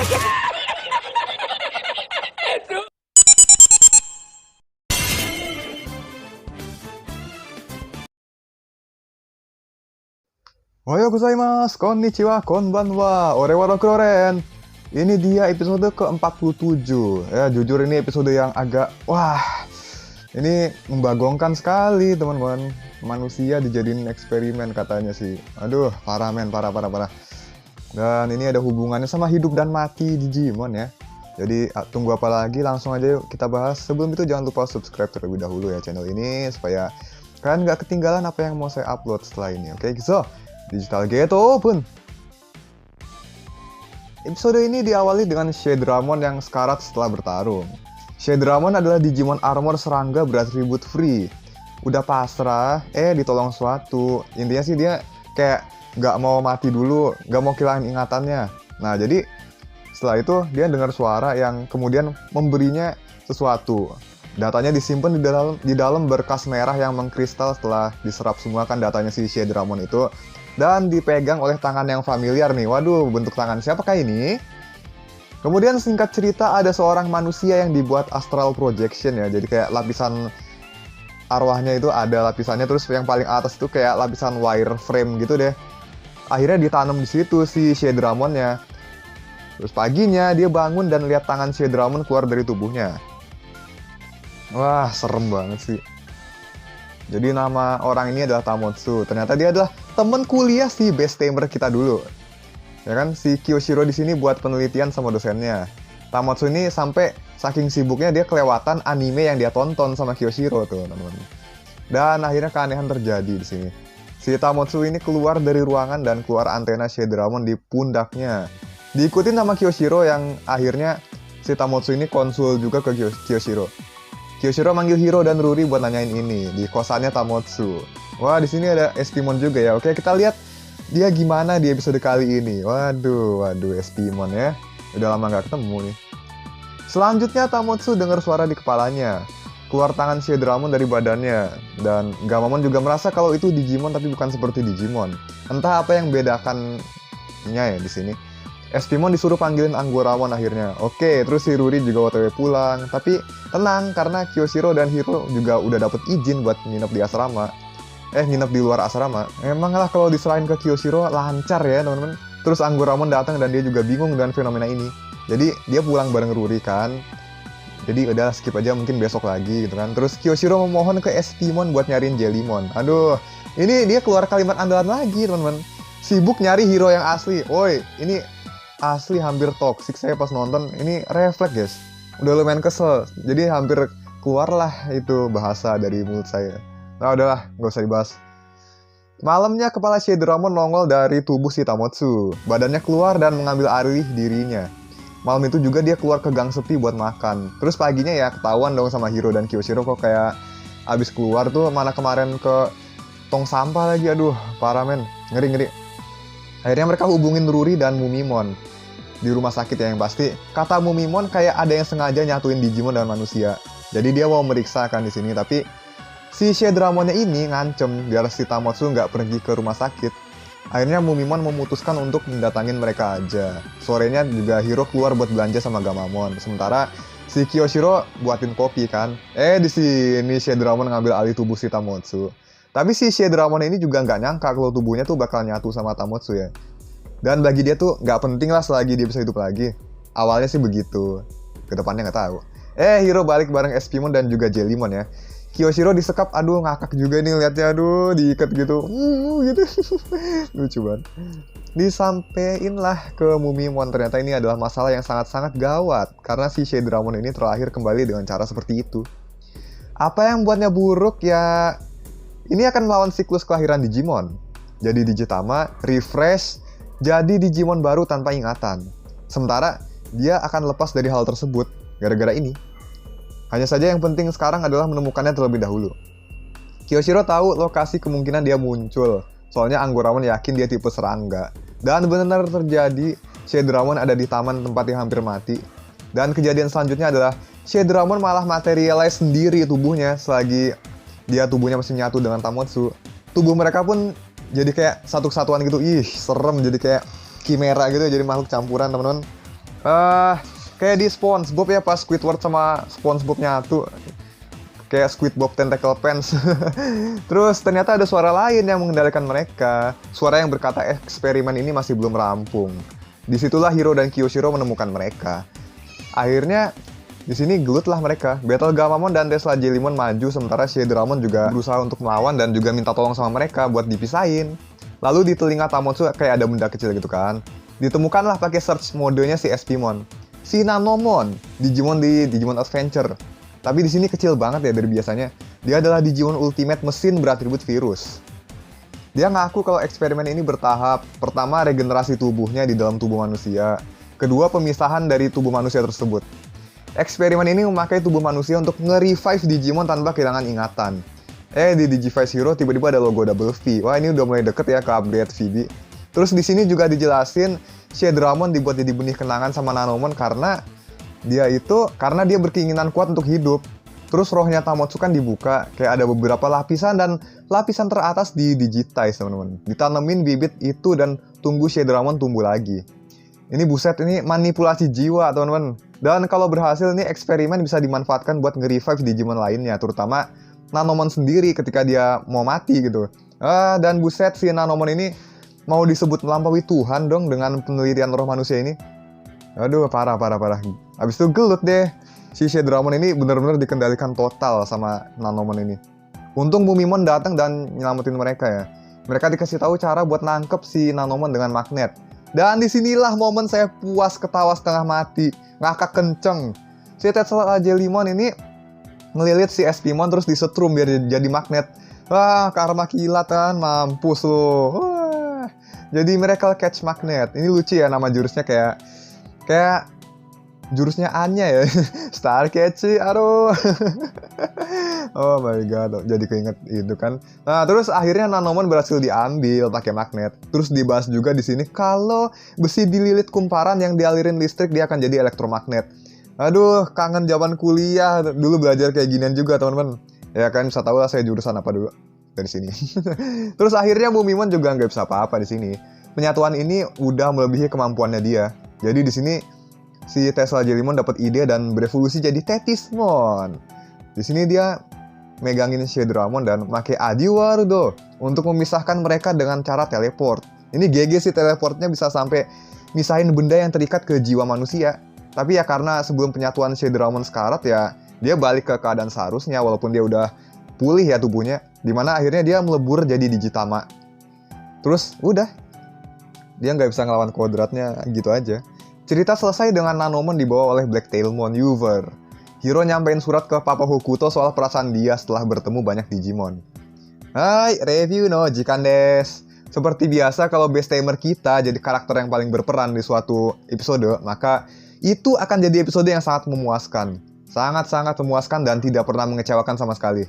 Ohayo gozaimasu, konnichiwa, konbanwa, orewa Rokuroren. Ini dia episode ke-47. Ya, jujur ini episode yang agak, ini membagongkan sekali teman-teman. Manusia dijadiin eksperimen katanya sih. Aduh, parah men, parah. Dan ini ada hubungannya sama hidup dan mati Digimon ya. Jadi tunggu apa lagi, langsung aja yuk kita bahas. Sebelum itu jangan lupa subscribe terlebih dahulu ya channel ini, supaya kalian gak ketinggalan apa yang mau saya upload setelah ini. Oke, so Digital Gate open. Episode ini diawali dengan Shadramon yang sekarat setelah bertarung. Shadramon adalah Digimon Armor serangga beratribut free. Udah pasrah, ditolong suatu. Intinya sih dia kayak gak mau mati dulu, gak mau kehilangan ingatannya. Nah jadi setelah itu dia dengar suara yang kemudian memberinya sesuatu. Datanya disimpan di dalam berkas merah yang mengkristal setelah diserap semua kan datanya si Shadramon itu. Dan dipegang oleh tangan yang familiar nih. Waduh, bentuk tangan siapakah ini? Kemudian singkat cerita ada seorang manusia yang dibuat astral projection ya. Jadi kayak lapisan arwahnya itu ada lapisannya, terus yang paling atas itu kayak lapisan wireframe gitu deh. Akhirnya ditanam di situ si Shadramonnya. Terus paginya dia bangun dan lihat tangan Shadramon keluar dari tubuhnya. Wah, serem banget sih. Jadi nama orang ini adalah Tamotsu. Ternyata dia adalah temen kuliah si best tamer kita dulu. Ya kan, si Kyoshiro di sini buat penelitian sama dosennya. Tamotsu ini sampai saking sibuknya dia kelewatan anime yang dia tonton sama Kyoshiro tuh, teman-teman. Dan akhirnya keanehan terjadi di sini. Si Tamotsu ini keluar dari ruangan dan keluar antena Shadramon di pundaknya. Diikutin sama Kyoshiro yang akhirnya si Tamotsu ini konsul juga ke Kyoshiro. Kyoshiro manggil Hiro dan Ruri buat nanyain ini di kosannya Tamotsu. Wah, di sini ada Espimon juga ya. Oke, kita lihat dia gimana di episode kali ini. Waduh, Espimon ya. Udah lama nggak ketemu nih. Selanjutnya Tamotsu dengar suara di kepalanya. Keluar tangan Shadramon dari badannya. Dan Gamamon juga merasa kalau itu Digimon tapi bukan seperti Digimon. Entah apa yang bedakannya ya di sini. Espimon disuruh panggilin Anggoramon akhirnya. Oke, terus si Ruri juga OTW pulang. Tapi tenang, karena Kyoshiro dan Hiro juga udah dapet izin buat nginep di asrama. Nginep di luar asrama. Emang lah kalau diserahin ke Kyoshiro lancar ya teman-teman. Terus Anggoramon datang dan dia juga bingung dengan fenomena ini. Jadi dia pulang bareng Ruri kan. Jadi udah skip aja, mungkin besok lagi gitu kan. Terus Kyoshiro memohon ke Espimon buat nyariin Jellymon. Aduh, ini dia keluar kalimat andalan lagi teman-teman. Sibuk nyari hero yang asli. Woi, ini asli hampir toksik saya pas nonton. Ini refleks guys. Udah lumayan kesel. Jadi hampir keluar lah itu bahasa dari mulut saya. Nah udahlah, gak usah dibahas. Malamnya kepala Shadramon nongol dari tubuh si Tamotsu. Badannya keluar dan mengambil alih dirinya. Malam itu juga dia keluar ke gang sepi buat makan. Terus paginya ya ketahuan dong sama Hiro dan Kyoshiro kok kayak abis keluar tuh mana kemarin ke tong sampah lagi. Aduh, parah men. Ngeri. Akhirnya mereka hubungin Ruri dan Mumimon di rumah sakit ya, yang pasti kata Mumimon kayak ada yang sengaja nyatuin Digimon dan manusia. Jadi dia mau meriksa kan di sini, tapi si Shadramonnya ini ngancem biar si Tamotsu nggak pergi ke rumah sakit. Akhirnya Mumimon memutuskan untuk mendatangin mereka aja. Sorenya juga Hiro keluar buat belanja sama Gamamon. Sementara si Kyoshiro buatin kopi kan. Di sini Shadramon ngambil alih tubuh si Tamotsu. Tapi si Shadramon ini juga nggak nyangka kalau tubuhnya tuh bakal nyatu sama Tamotsu ya. Dan bagi dia tuh nggak penting lah selagi dia bisa hidup lagi. Awalnya sih begitu. Kedepannya nggak tahu. Hiro balik bareng Espimon dan juga Jellymon ya. Kyoshiro disekap, aduh ngakak juga nih liatnya, aduh diikat gitu. Gitu. Lucu banget. Disampein lah ke Mumimon. Ternyata ini adalah masalah yang sangat-sangat gawat. Karena si Shadramon ini terlahir kembali dengan cara seperti itu. Apa yang buatnya buruk ya... Ini akan melawan siklus kelahiran Digimon. Jadi Digitama, refresh, jadi Digimon baru tanpa ingatan. Sementara, dia akan lepas dari hal tersebut gara-gara ini. Hanya saja yang penting sekarang adalah menemukannya terlebih dahulu. Kyoshiro tahu lokasi kemungkinan dia muncul. Soalnya Anggoramon yakin dia tipe serangga. Dan benar terjadi, Shadramon ada di taman tempat yang hampir mati. Dan kejadian selanjutnya adalah Shadramon malah materialize sendiri tubuhnya selagi dia tubuhnya masih nyatu dengan Tamotsu. Tubuh mereka pun jadi kayak satu kesatuan gitu. Ih, serem, jadi kayak Chimera gitu, jadi makhluk campuran teman-teman. Kayak di SpongeBob ya, pas Squidward sama SpongeBob nyatu. Kayak Squidward Tentacle Pants. Terus ternyata ada suara lain yang mengendalikan mereka. Suara yang berkata eksperimen ini masih belum rampung. Disitulah Hiro dan Kyoshiro menemukan mereka. Akhirnya di sini gelutlah mereka. Battle Gamamon dan Tesla Jellimon maju, sementara Shredderamon juga berusaha untuk melawan dan juga minta tolong sama mereka buat dipisahin. Lalu di telinga Tamotsu kayak ada benda kecil gitu kan. Ditemukanlah pakai search modenya si SPmon. Si Nanomon, Digimon di Digimon Adventure. Tapi di sini kecil banget ya dari biasanya. Dia adalah Digimon Ultimate mesin beratribut virus. Dia ngaku kalau eksperimen ini bertahap. Pertama, regenerasi tubuhnya di dalam tubuh manusia. Kedua, pemisahan dari tubuh manusia tersebut. Eksperimen ini memakai tubuh manusia untuk nge-revive Digimon tanpa kehilangan ingatan. Di Digivice Hero tiba-tiba ada logo Double V. Wah, ini udah mulai deket ya ke upgrade VB. Terus di sini juga dijelasin Shredderamon dibuat jadi benih kenangan sama Nanomon karena dia berkeinginan kuat untuk hidup. Terus rohnya Tamotsu kan dibuka, kayak ada beberapa lapisan dan lapisan teratas digitize, teman-teman. Ditanemin bibit itu dan tunggu Shredderamon tumbuh lagi. Ini buset, ini manipulasi jiwa, teman-teman. Dan kalau berhasil, nih eksperimen bisa dimanfaatkan buat nge-revive Digimon lainnya, terutama Nanomon sendiri ketika dia mau mati gitu. Dan buset, si Nanomon ini mau disebut melampaui Tuhan dong dengan penelitian roh manusia ini. Aduh, parah. Abis itu gelut deh. Si Shredderamon ini benar-benar dikendalikan total sama Nanomon ini. Untung Mumimon datang dan nyelamatin mereka ya. Mereka dikasih tahu cara buat nangkep si Nanomon dengan magnet. Dan disinilah momen saya puas ketawa setengah mati. Ngakak kenceng. Si Tesla Jellimon ini ngelilit si SPmon terus disetrum biar jadi magnet. Wah, karma kilat kan. Mampus lo. Wah. Jadi Miracle Catch Magnet. Ini lucu ya nama jurusnya kayak jurusnya Anya ya. Star Catch, aduh. Oh my god, jadi keinget itu kan. Nah, terus akhirnya Nanomon berhasil diambil pakai magnet. Terus dibahas juga di sini kalau besi dililit kumparan yang dialirin listrik dia akan jadi elektromagnet. Aduh, kangen zaman kuliah. Dulu belajar kayak ginian juga, teman-teman. Ya kan, bisa tahu lah saya jurusan apa dulu dari sini. Terus akhirnya Mumimon juga nggak bisa apa-apa di sini. Penyatuan ini udah melebihi kemampuannya dia. Jadi di sini si Tesla Jellimon dapat ide dan berevolusi jadi Tetismon. Di sini dia megangin Shredderamon dan pakai Adiwarudo untuk memisahkan mereka dengan cara teleport. Ini GG sih teleportnya bisa sampai misahin benda yang terikat ke jiwa manusia. Tapi ya karena sebelum penyatuan Shredderamon sekarat ya dia balik ke keadaan seharusnya walaupun dia udah pulih ya tubuhnya. Dimana akhirnya dia melebur jadi Digitama. Terus udah. Dia nggak bisa ngelawan kodratnya gitu aja. Cerita selesai dengan Nanomon dibawa oleh Blacktailmon Uver. Hiro nyampein surat ke Papa Hokuto soal perasaan dia setelah bertemu banyak Digimon. Hai, review no jikan des. Seperti biasa kalau best timer kita jadi karakter yang paling berperan di suatu episode, maka itu akan jadi episode yang sangat memuaskan. Sangat-sangat memuaskan dan tidak pernah mengecewakan sama sekali.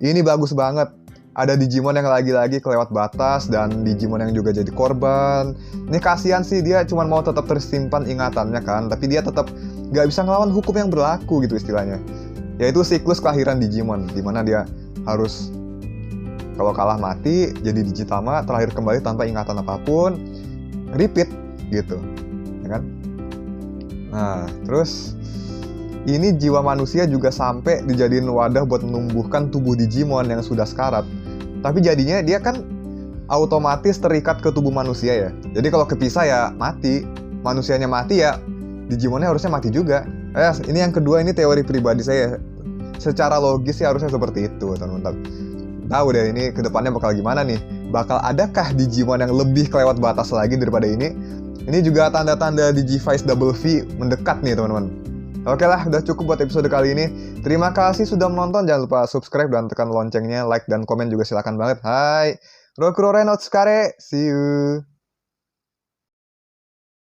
Ini bagus banget. Ada Digimon yang lagi-lagi kelewat batas dan Digimon yang juga jadi korban. Ini kasihan sih, dia cuma mau tetap tersimpan ingatannya kan, tapi dia tetap gak bisa ngelawan hukum yang berlaku gitu istilahnya. Yaitu siklus kelahiran Digimon, dimana dia harus kalau kalah mati jadi Digitama, terakhir kembali tanpa ingatan apapun, repeat gitu, ya kan? Nah, terus ini jiwa manusia juga sampai dijadiin wadah buat menumbuhkan tubuh Digimon yang sudah sekarat. Tapi jadinya dia kan otomatis terikat ke tubuh manusia ya. Jadi kalau kepisah ya mati. Manusianya mati ya Digimonnya harusnya mati juga. Ini yang kedua, ini teori pribadi saya. Secara logis sih harusnya seperti itu, teman-teman. Tahu deh ini kedepannya bakal gimana nih. Bakal adakah Digimon yang lebih kelewat batas lagi daripada ini? Ini juga tanda-tanda Digivice Double V mendekat nih, teman-teman. Oke lah, udah cukup buat episode kali ini. Terima kasih sudah menonton. Jangan lupa subscribe dan tekan loncengnya. Like dan komen juga silakan banget. Hai, Rokurore no Tsukare. See you.